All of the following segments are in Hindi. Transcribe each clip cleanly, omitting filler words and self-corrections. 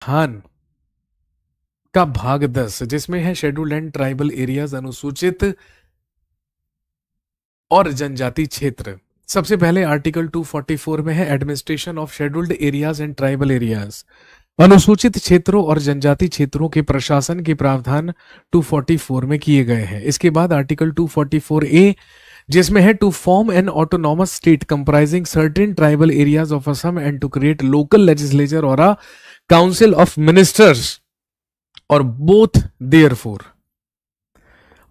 संविधान का भाग 10 जिसमें है शेड्यूल्ड एंड ट्राइबल एरियाज, अनुसूचित और जनजाति क्षेत्र। सबसे पहले आर्टिकल 244 में है administration of scheduled areas and tribal areas, अनुसूचित क्षेत्रों और जनजाति क्षेत्रों के प्रशासन के प्रावधान 244 में किए गए हैं। इसके बाद आर्टिकल 244A जिसमें है to form an autonomous state comprising certain tribal areas of Assam and to create local legislature और अ काउंसिल ऑफ मिनिस्टर्स और बोथ देयरफॉर,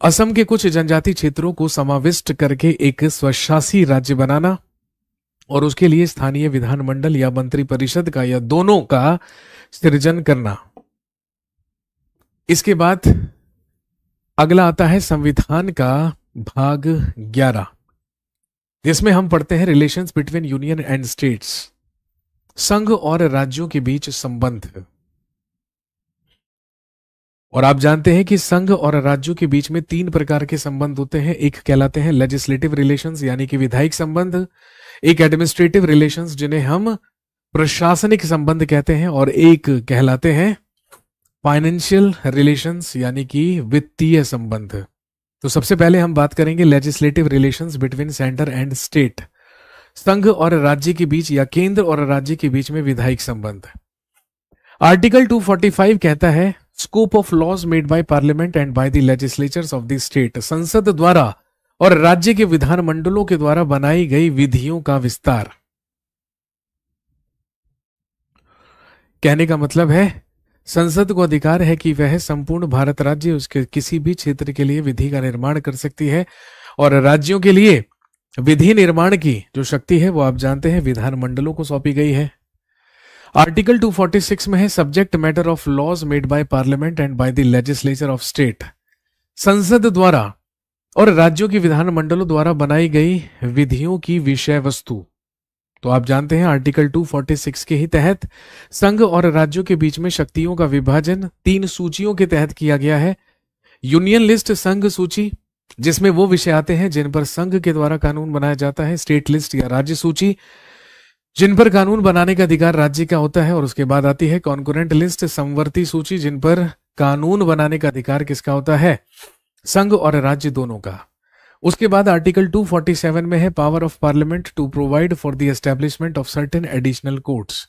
असम के कुछ जनजाति क्षेत्रों को समाविष्ट करके एक स्वशासी राज्य बनाना और उसके लिए स्थानीय विधानमंडल या मंत्री परिषद का या दोनों का सृजन करना। इसके बाद अगला आता है संविधान का भाग 11 जिसमें हम पढ़ते हैं relations between union and states, संघ और राज्यों के बीच संबंध। और आप जानते हैं कि संघ और राज्यों के बीच में 3 प्रकार के संबंध होते हैं। एक कहलाते हैं लेजिस्लेटिव रिलेशंस यानी कि विधायिक संबंध, एक एडमिनिस्ट्रेटिव रिलेशंस जिन्हें हम प्रशासनिक संबंध कहते हैं, और एक कहलाते हैं फाइनेंशियल रिलेशंस यानी कि वित्तीय संबंध। तो सबसे पहले हम बात करेंगे legislative relations between centre and state, संघ और राज्य के बीच या केंद्र और राज्य के बीच में विधायिक संबंध। आर्टिकल 245 कहता है scope of laws made by parliament and by the legislatures of the state, संसद द्वारा और राज्य के विधानमंडलों के द्वारा बनाई गई विधियों का विस्तार। कहने का मतलब है संसद को अधिकार है कि वह संपूर्ण भारत राज्य उसके किसी भी क्षेत्र के लिए विधि का निर्माण कर सकती है, और राज्यों के लिए विधि निर्माण की जो शक्ति है वो आप जानते हैं विधानमंडलों को सौंपी गई है। आर्टिकल 246 में है subject matter of laws made by parliament and by the legislature of state, संसद द्वारा और राज्यों के विधानमंडलों द्वारा बनाई गई विधियों की विषय वस्तु। तो आप जानते हैं आर्टिकल 246 के ही तहत संघ और राज्यों के बीच में शक्तियों का विभाजन 3 सूचियों के तहत किया गया है। यूनियन लिस्ट संघ सूची जिसमें वो विषय आते हैं जिन पर संघ के द्वारा कानून बनाया जाता है, स्टेट लिस्ट या राज्य सूची जिन पर कानून बनाने का अधिकार राज्य का होता है, और उसके बाद आती है कॉन्करेंट लिस्ट समवर्ती सूची जिन पर कानून बनाने का अधिकार किसका होता है, संघ और राज्य दोनों का। उसके बाद आर्टिकल 247 में है power of parliament to provide for the establishment of certain additional courts,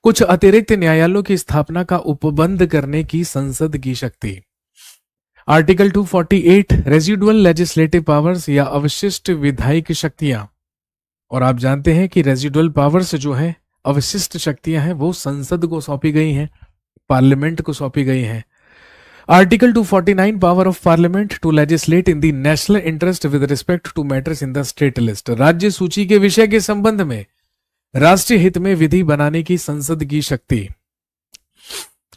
कुछ अतिरिक्त न्यायालयों की स्थापना का उपबंध करने की संसद की शक्ति। आर्टिकल 248 रेजिडुअल लेजिस्लेटिव पावर्स या अवशिष्ट विधायिक शक्तियां, और आप जानते हैं कि रेजिडुअल पावर्स जो है अवशिष्ट शक्तियां हैं वो संसद को सौंपी गई हैं, पार्लियामेंट को सौंपी गई हैं। Article 249 power of parliament to legislate in the national interest with respect to matters in the state list, राज्य सूची के विषय के संबंध में राष्ट्रीय हित में विधि बनाने की संसद की शक्ति।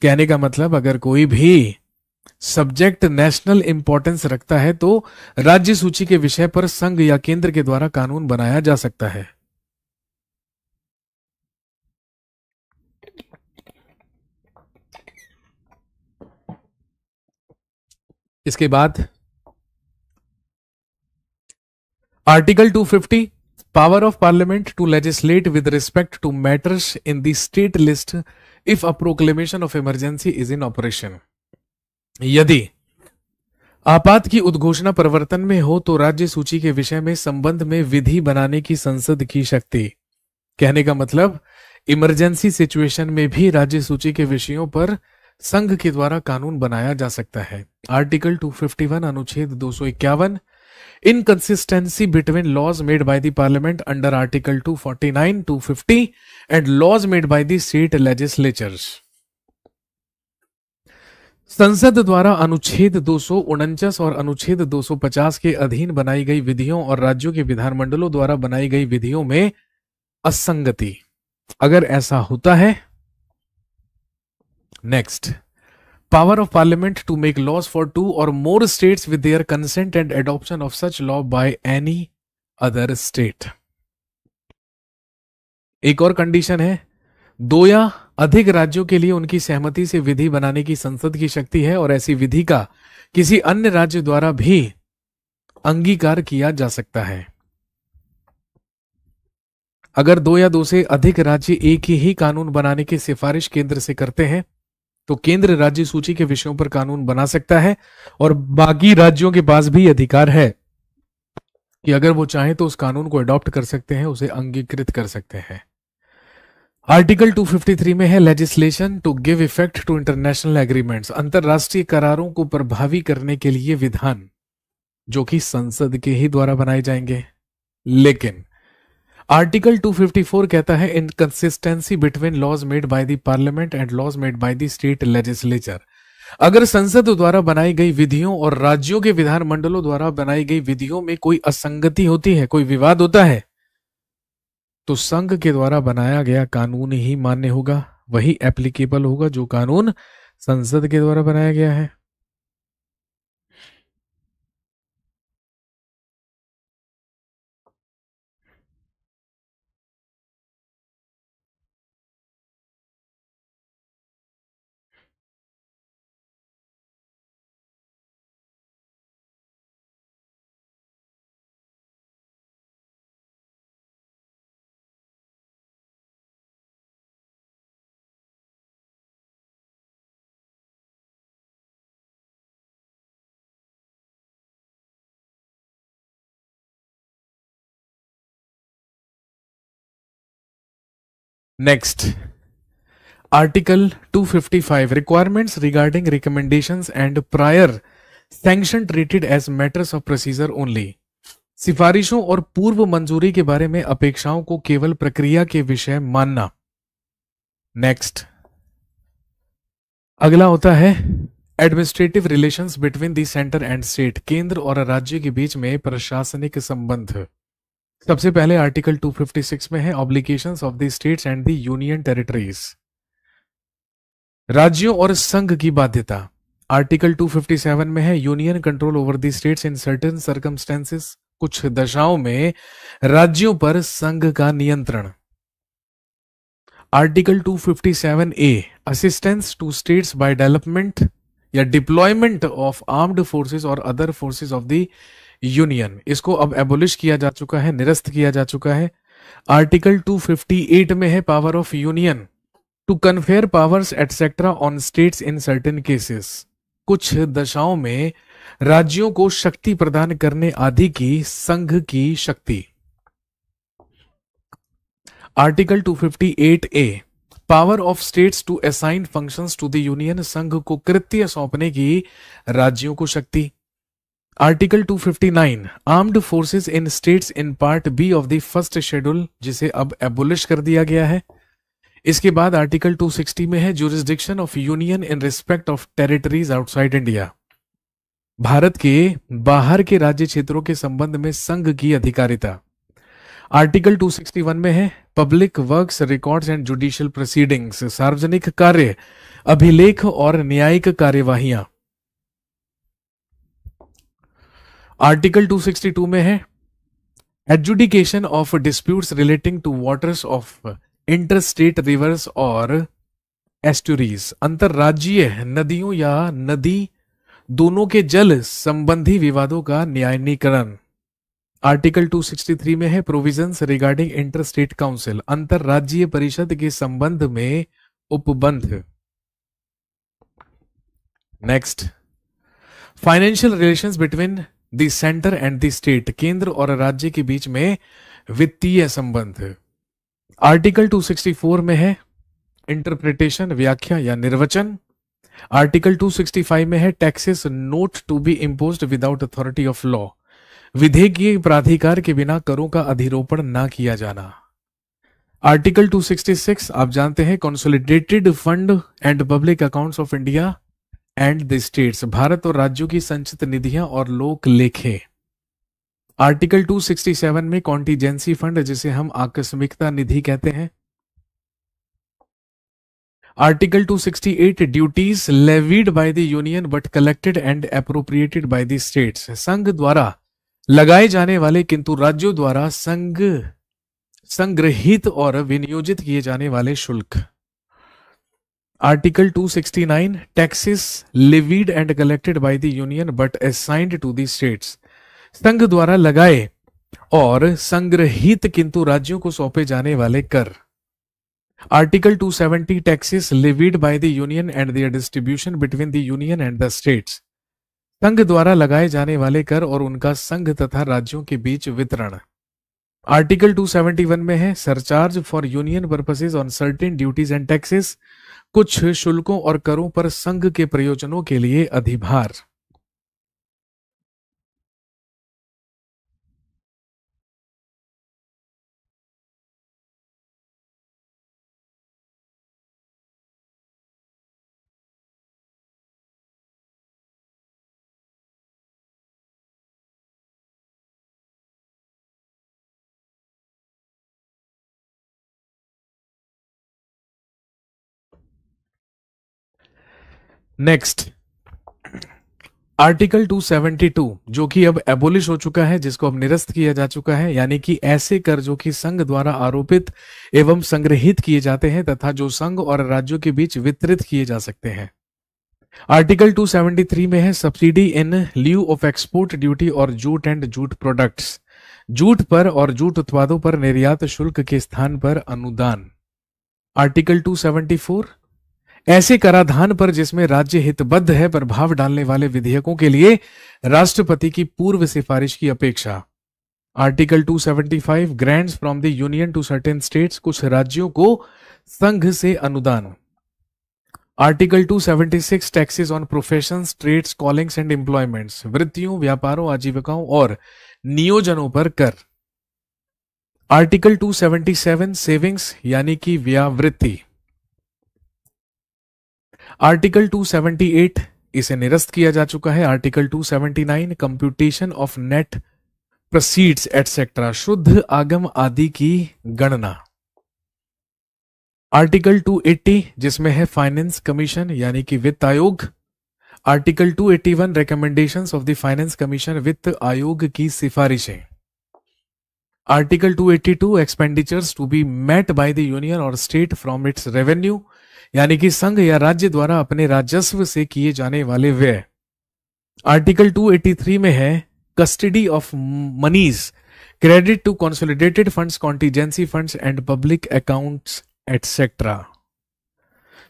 कहने का मतलब अगर कोई भी सब्जेक्ट नेशनल इंपॉर्टेंस रखता है तो राज्य सूची के विषय पर संघ या केंद्र के द्वारा कानून बनाया जा सकता है। इसके बाद article 250 power of parliament to legislate with respect to matters in the state list if a proclamation of emergency is in operation, यदि आपात की उद्घोषणा प्रवर्तन में हो तो राज्य सूची के विषय में संबंध में विधि बनाने की संसद की शक्ति। कहने का मतलब इमरजेंसी सिचुएशन में भी राज्य सूची के विषयों पर संघ के द्वारा कानून बनाया जा सकता है। आर्टिकल 251 अनुच्छेद 251 inconsistency between laws made by the parliament under article 249, 250 and laws made by the state legislatures, संसद द्वारा अनुच्छेद 249 और अनुच्छेद 250 के अधीन बनाई गई विधियों और राज्यों के विधानमंडलों द्वारा बनाई गई विधियों में असंगति, अगर ऐसा होता है। Next, power of parliament to make laws for 2 और more states with their consent and adoption of such law by any other state. एक और कंडीशन है 2 या अधिक राज्यों के लिए उनकी सहमति से विधि बनाने की संसद की शक्ति है, और ऐसी विधि का किसी अन्य राज्य द्वारा भी अंगीकार किया जा सकता है। अगर दो या दो से अधिक राज्य एक ही कानून बनाने की सिफारिश केंद्र से करते हैं तो केंद्र राज्य सूची के विषयों पर कानून बना सकता है और बाकी राज्यों के पास भी अधिकार है कि अगर वो चाहें तो उस कानून को अडॉप्ट कर सकते हैं, उसे अंगीकृत कर सकते हैं। आर्टिकल 253 में है legislation to give effect to international agreements, अंतरराष्ट्रीय करारों को प्रभावी करने के लिए विधान जो कि संसद के ही द्वारा बनाए जाएंगे। लेकिन आर्टिकल 254 कहता है inconsistency between laws made by the parliament and laws made by the state legislature. अगर संसद द्वारा बनाई गई विधियों और राज्यों के विधानमंडलों द्वारा बनाई गई विधियों में कोई असंगति होती है, कोई विवाद होता है, तो संघ के द्वारा बनाया गया कानून ही मान्य होगा, वही एप्लीकेबल होगा जो कानून संसद के द्वारा बनाया गया है। Next, article 255 requirements regarding recommendations and prior sanction treated as matters of procedure only. सिफारिशों और पूर्व मंजूरी के बारे में अपेक्षाओं को केवल प्रक्रिया के विषय मानना। नेक्स्ट, अगला होता है administrative relations between the centre and state, केंद्र और राज्य के बीच में प्रशासनिक संबंध। सबसे पहले आर्टिकल 256 में है obligations of the states and the union territories, राज्यों और संघ की बाध्यता। आर्टिकल 257 में है union control over the states in certain circumstances, कुछ दशाओं में राज्यों पर संघ का नियंत्रण। Article 257 A assistance to states by development या डिप्लॉयमेंट ऑफ आर्म्ड फोर्सेस और other forces of the union, इसको अब एबोलिश किया जा चुका है, निरस्त किया जा चुका है। आर्टिकल 258 में है power of union to confer powers etcetera on states in certain cases, कुछ दशाओं में राज्यों को शक्ति प्रदान करने आदि की संघ की शक्ति। Article 258 A power of states to assign functions to the union, संघ को कृत्य सौंपने की राज्यों को शक्ति। Article 259 armed forces in states in part B of the first schedule, जिसे अब एबोलिश कर दिया गया है। इसके बाद आर्टिकल 260 में है jurisdiction of union in respect of territories outside India, Bharat के बाहर के राज्य क्षेत्रों के संबंध में संघ की अधिकारिता। आर्टिकल 261 में है public works records and judicial proceedings, सार्वजनिक कार्य, अभिलेख और न्यायिक कार्यवाहियां। आर्टिकल 262 में है adjudication of disputes relating to waters of interstate rivers और एस्टुरीज, अंतरराज्यीय नदियों या नदी दोनों के जल संबंधी विवादों का न्यायीकरण। आर्टिकल 263 में है प्रोविजंस रिगार्डिंग इंटरस्टेट काउंसिल, अंतरराज्यीय परिषद के संबंध में उपबंध। Next, financial relations between the centre and the state, केंद्र और राज्य के बीच में वित्तीय संबंध। आर्टिकल 264 में है इंटरप्रिटेशन, व्याख्या या निर्वचन। आर्टिकल 265 में है taxes not to be imposed without authority of law, विधेयकीय प्राधिकार के बिना करों का अधिरोपण ना किया जाना। आर्टिकल 266 आप जानते हैं consolidated fund and public accounts of India and the states, Bharat और राज्यों की संचित निधियां और लोक लेखे। आर्टिकल 267 में कॉन्टीजेंसी फंड, जिसे हम आकस्मिकता निधि कहते हैं। Article 268 duties levied by the union but collected and appropriated by the states, संघ द्वारा लगाए जाने वाले किंतु राज्यों द्वारा संग्रहित और विनियोजित किए जाने वाले शुल्क। Article 269 taxes levied and collected by the union but assigned to the states, संघ द्वारा लगाए और संग्रहित किंतु राज्यों को सौंपे जाने वाले कर। Article 270 taxes levied bye the union and there distribution between the union and the states. संघ द्वारा लगाए जाने वाले कर और उनका संघ तथा राज्यों के बीच वितरण। आर्टिकल 271 में है surcharge for union purposes on certain duties and taxes. कुछ शुल्कों और करों पर संघ के प्रयोजनों के लिए अधिभार। नेक्स्ट आर्टिकल 272 जो कि अब एबोलिश हो चुका है, जिसको अब निरस्त किया जा चुका है, यानी कि ऐसे कर जो कि संघ द्वारा आरोपित एवं संग्रहित किए जाते हैं तथा जो संघ और राज्यों के बीच वितरित किए जा सकते हैं। आर्टिकल 273 में है subsidy in lieu of export duty और jute and jute products. Jute पर और जूट उत्पादों पर निर्यात शुल्क के स्थान पर अनुदान। आर्टिकल 274 ऐसे कराधान पर जिसमें राज्य हितबद्ध है प्रभाव डालने वाले विधेयकों के लिए राष्ट्रपति की पूर्व सिफारिश की अपेक्षा। Article 275 grants from the union to certain states. कुछ राज्यों को संघ से अनुदान। Article 276 taxes on professions trades callings and employments. वृत्तियों व्यापारों आजीविकाओं और नियोजनों पर कर। आर्टिकल 277 सेविंग्स यानी कि व्यावृत्ति। आर्टिकल 278 इसे निरस्त किया जा चुका है। Article 279 computation of net proceeds etcetera. शुद्ध आगम आदि की गणना। आर्टिकल 280 जिसमें है फाइनेंस कमीशन यानी कि वित्त आयोग। Article 281 recommendations of the finance commission वित्त आयोग की सिफारिशें। Article 282 expenditures to be met by the union और स्टेट फ्रॉम इट्स रेवेन्यू यानी कि संघ या राज्य द्वारा अपने राजस्व से किए जाने वाले व्यय। आर्टिकल 283 में है custody of monies credit to consolidated funds contingency funds and public accounts etcetera.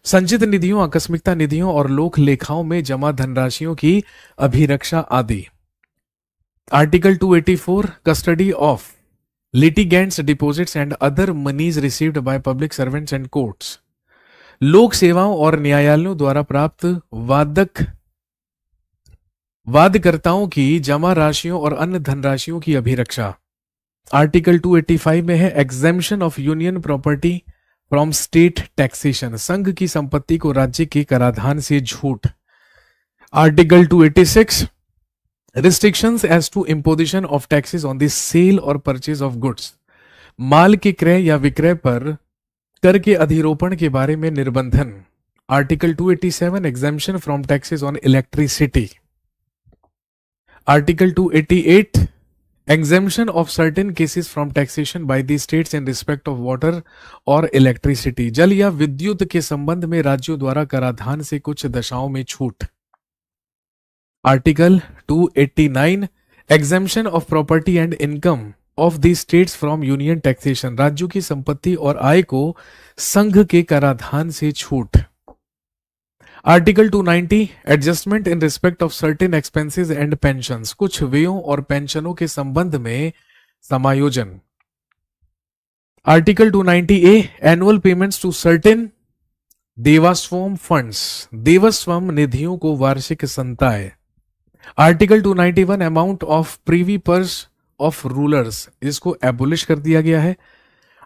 संचित निधियों आकस्मिकता निधियों और लोक लेखाओं में जमा धनराशियों की अभिरक्षा आदि। Article 284 custody of litigants deposits and other monies received by public servants and courts. लोक सेवाओं और न्यायालयों द्वारा प्राप्त वादकर्ताओं की जमा राशियों और अन्य धनराशियों की अभिरक्षा। आर्टिकल 285 में है exemption of union property from state taxation. संघ की संपत्ति को राज्य के कराधान से छूट। Article 286 restrictions as to imposition of taxes on the sale और परचेज ऑफ गुड्स। माल के क्रय या विक्रय पर कर के अधिरोपण के बारे में निर्बंधन। Article 287 exemption from taxes on electricity. Article 288 exemption of certain cases from taxation by the states in respect of water और इलेक्ट्रिसिटी। जल या विद्युत के संबंध में राज्यों द्वारा कराधान से कुछ दशाओं में छूट। Article 289 exemption of property and income of the states from union taxation. राज्यों की संपत्ति और आय को संघ के कराधान से छूट। Article 290 adjustment in respect of certain expenses and pensions. कुछ व्ययों और पेंशनों के संबंध में समायोजन। Article 290 A annual payments to certain Devaswom funds. Devaswom निधियों को वार्षिक संताय। Article 291 amount of privy purse of rulers, इसको एबोलिश कर दिया गया है।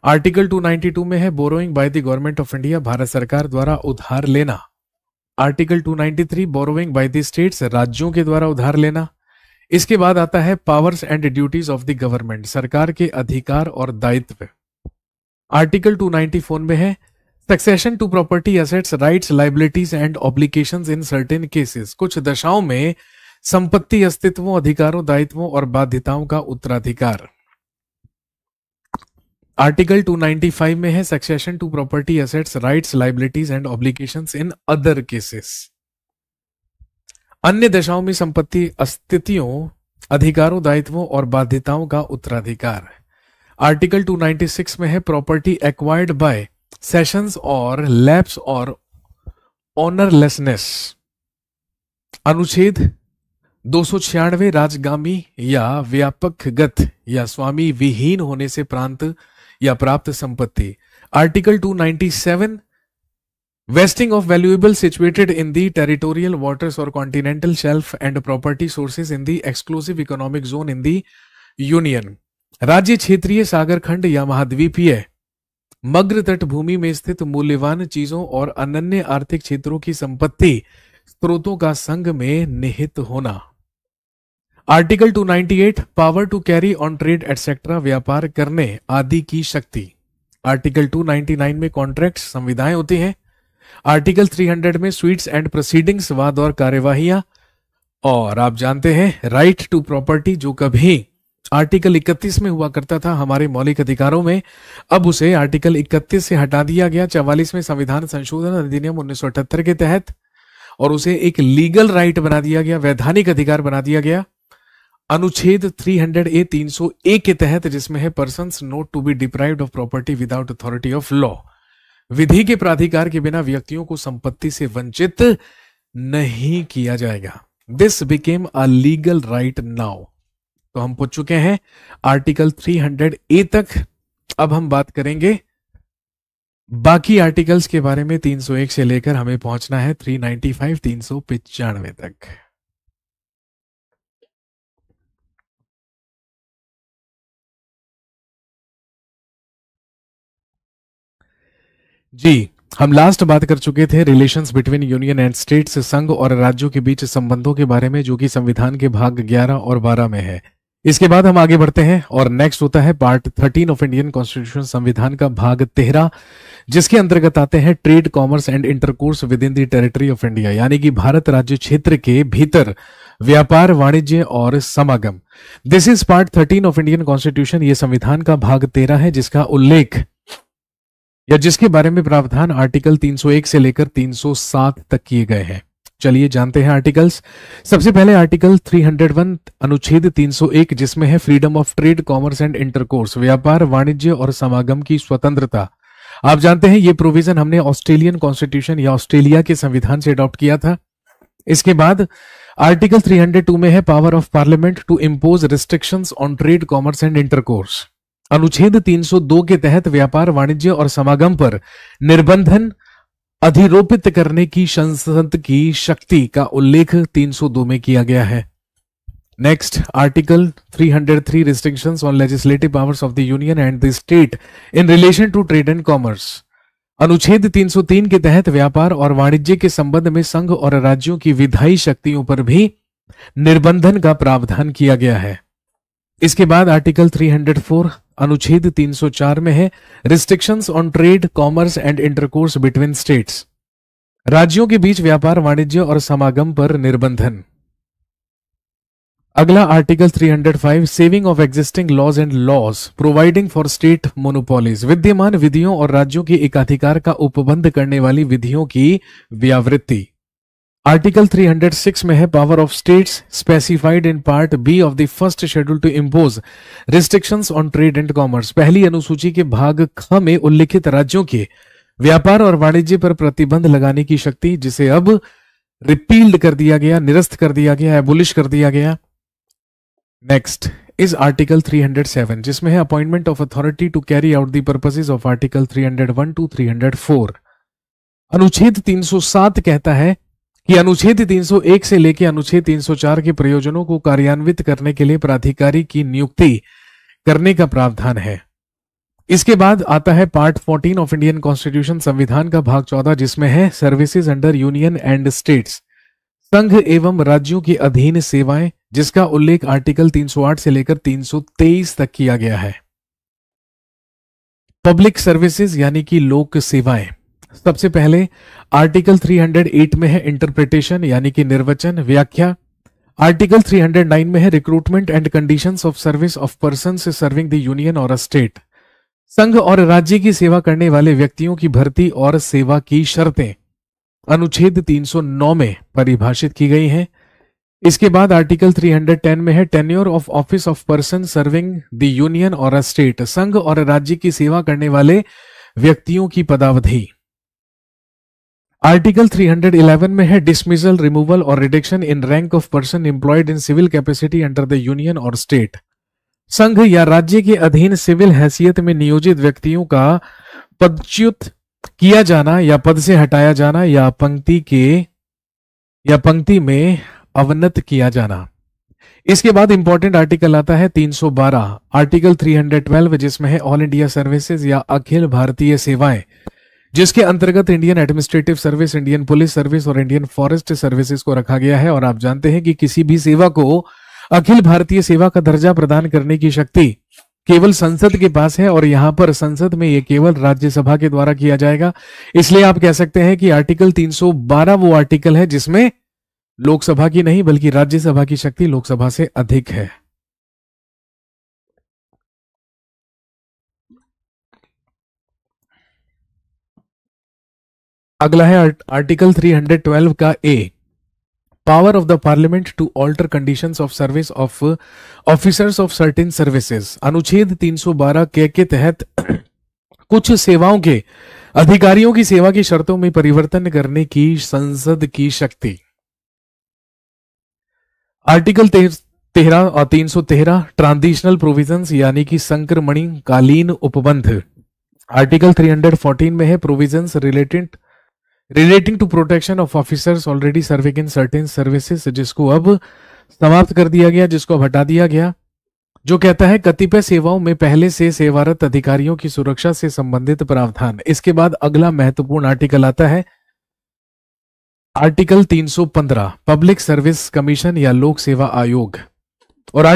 आर्टिकल 292 में है borrowing by the government of India, भारत सरकार द्वारा उधार लेना। Article 293 borrowing by the states, राज्यों के द्वारा उधार लेना। इसके बाद आता है powers and duties of the government, सरकार के अधिकार और दायित्व। आर्टिकल 294 में है succession to property assets rights liabilities and obligations in certain cases. कुछ दशाओं में संपत्ति अस्तित्वों अधिकारों दायित्वों और बाध्यताओं का उत्तराधिकार। आर्टिकल 295 में है succession to property assets rights liabilities and obligations in other cases. अन्य दशाओं में संपत्ति अस्तित्वों अधिकारों, दायित्वों और बाध्यताओं का उत्तराधिकार। आर्टिकल 296 में है प्रॉपर्टी एक्वायर्ड बाय सेशंस और लैप्स और ऑनरलेसनेस। अनुच्छेद 296 राजगामी या व्यापकगत या स्वामी विहीन होने से प्रांत या प्राप्त संपत्ति। Article 297 vesting of valuable situated in the territorial waters और continental shelf and property sources in the exclusive economic zone in the union. राज्य, क्षेत्रीय, सागर खंड या महाद्वीपीय मग्र तट भूमि में स्थित मूल्यवान चीजों और अनन्य आर्थिक क्षेत्रों की संपत्ति स्रोतों का संघ में निहित होना। Article 298 power to carry on trade etcetera व्यापार करने आदि की शक्ति। आर्टिकल 299 में कॉन्ट्रैक्ट संविधाएं होती हैं। आर्टिकल 300 में स्वीट्स एंड प्रोसीडिंग्स वाद और कार्यवाहियां। और आप जानते हैं राइट टू प्रॉपर्टी जो कभी आर्टिकल 31 में हुआ करता था हमारे मौलिक अधिकारों में, अब उसे आर्टिकल 31 से हटा दिया गया 44 में संविधान संशोधन अधिनियम 1978 के तहत, और उसे एक लीगल राइट बना दिया गया, वैधानिक अधिकार बना दिया गया अनुच्छेद 300A 300A के तहत, जिसमें है persons not to be deprived of property without authority of law. विधि के प्राधिकार के बिना व्यक्तियों को संपत्ति से वंचित नहीं किया जाएगा। This became a legal right now. तो हम पहुंच चुके हैं आर्टिकल 300A तक। अब हम बात करेंगे बाकी आर्टिकल्स के बारे में। 301 से लेकर हमें पहुंचना है 395 395 तक। जी, हम लास्ट बात कर चुके थे relations between union and states, संघ और राज्यों के बीच संबंधों के बारे में, जो कि संविधान के भाग 11 और 12 में है। इसके बाद हम आगे बढ़ते हैं और नेक्स्ट होता है पार्ट 13 ऑफ इंडियन कॉन्स्टिट्यूशन, संविधान का भाग 13, जिसके अंतर्गत आते हैं trade, commerce and intercourse with in the territory of India, यानी कि भारत राज्य क्षेत्र के भीतर व्यापार, वाणिज्य और समागम। This is part 13 of Indian constitution. ये संविधान का भाग 13 है, जिसका उल्लेख या जिसके बारे में प्रावधान आर्टिकल 301 से लेकर 307 तक किए गए हैं। चलिए जानते हैं आर्टिकल्स। सबसे पहले आर्टिकल 301 अनुच्छेद 301, जिसमें है freedom of trade, commerce and intercourse, व्यापार, वाणिज्य और समागम की स्वतंत्रता। आप जानते हैं ये प्रोविजन हमने ऑस्ट्रेलियन कॉन्स्टिट्यूशन या ऑस्ट्रेलिया के संविधान से अडॉप्ट किया था। इसके बाद आर्टिकल 302 में है power of parliament to impose restrictions on trade, commerce and intercourse. अनुच्छेद 302 के तहत व्यापार, वाणिज्य और समागम पर निर्बंधन अधिरोपित करने की संसद की शक्ति का उल्लेख 302 में किया गया है। Next article 303 restrictions on legislative powers of the union and the state in relation to trade and commerce. अनुच्छेद 303 के तहत व्यापार और वाणिज्य के संबंध में संघ और राज्यों की विधायी शक्तियों पर भी निर्बंधन का प्रावधान किया गया है। इसके बाद आर्टिकल 304 अनुच्छेद 304 में है restrictions on trade, commerce and intercourse between states, राज्यों के बीच व्यापार, वाणिज्य और समागम पर निर्बंधन। अगला article 305 saving of existing laws and laws providing for state monopolies, विद्यमान विधियों और राज्यों के एकाधिकार का उपबंध करने वाली विधियों की व्यावृत्ति। आर्टिकल 306 में है power of states specified in part B of the first schedule to impose restrictions on trade and commerce. पहली अनुसूची के भाग ख में उल्लिखित राज्यों के व्यापार और वाणिज्य पर प्रतिबंध लगाने की शक्ति, जिसे अब रिपील्ड कर दिया गया, निरस्त कर दिया गया, एबोलिश कर दिया गया। नेक्स्ट इज आर्टिकल 307, जिसमें है appointment of authority to carry out the purposes of article 301 to 304। अनुच्छेद 307 कहता है कि अनुच्छेद 301 से लेकर अनुच्छेद 304 के प्रयोजनों को कार्यान्वित करने के लिए प्राधिकारी की नियुक्ति करने का प्रावधान है। इसके बाद आता है पार्ट 14 ऑफ इंडियन कॉन्स्टिट्यूशन, संविधान का भाग 14, जिसमें है services under union and states, संघ एवं राज्यों के अधीन सेवाएं, जिसका उल्लेख आर्टिकल 308 से लेकर 323 तक किया गया है। पब्लिक सर्विसेज यानी कि लोक सेवाएं। सबसे पहले आर्टिकल 308 में है इंटरप्रिटेशन यानी कि निर्वचन, व्याख्या। आर्टिकल 309 में है recruitment and conditions of service of persons serving the union और अ स्टेट, संघ और राज्य की सेवा करने वाले व्यक्तियों की भर्ती और सेवा की शर्तें अनुच्छेद 309 में परिभाषित की गई हैं। इसके बाद आर्टिकल 310 में है tenure of office of person serving the union और अ स्टेट, संघ और राज्य की सेवा करने वाले व्यक्तियों की पदावधि। आर्टिकल 311 में है डिसमिसल, रिमूवल और reduction in rank of person employed in civil capacity under the union और स्टेट, संघ या राज्य के अधीन सिविल हैसियत में नियोजित व्यक्तियों का पदच्युत किया जाना या पद से हटाया जाना या पंक्ति में अवनत किया जाना। इसके बाद इंपॉर्टेंट आर्टिकल आता है 312, आर्टिकल 312 जिसमें है ऑल इंडिया सर्विसेज या अखिल भारतीय सेवाएं, जिसके अंतर्गत Indian administrative service, Indian police service और इंडियन फॉरेस्ट सर्विसेज को रखा गया है। और आप जानते हैं कि किसी भी सेवा को अखिल भारतीय सेवा का दर्जा प्रदान करने की शक्ति केवल संसद के पास है, और यहां पर संसद में यह केवल राज्यसभा के द्वारा किया जाएगा। इसलिए आप कह सकते हैं कि आर्टिकल 312 वो आर्टिकल है जिसमें लोकसभा की नहीं बल्कि राज्यसभा की शक्ति लोकसभा से अधिक है। अगला है आर्टिकल 312 का A, power of the parliament to alter conditions of service of officers of certain services. अनुच्छेद 312 के तहत कुछ सेवाओं के अधिकारियों की सेवा की शर्तों में परिवर्तन करने की संसद की शक्ति। आर्टिकल 313 ट्रांजिशनल प्रोविजंस यानी कि संक्रमणी कालीन उपबंध। आर्टिकल 314 में है provisions relating to protection of officers already serving in certain services, जिसको अब समाप्त कर दिया गया, जिसको अब हटा दिया गया, जो कहता है कतिपय सेवाओं में पहले से सेवारत अधिकारियों की सुरक्षा से संबंधित प्रावधान। इसके बाद अगला महत्वपूर्ण आर्टिकल आता है आर्टिकल 315, पब्लिक सर्विस कमीशन या लोक सेवा आयोग। और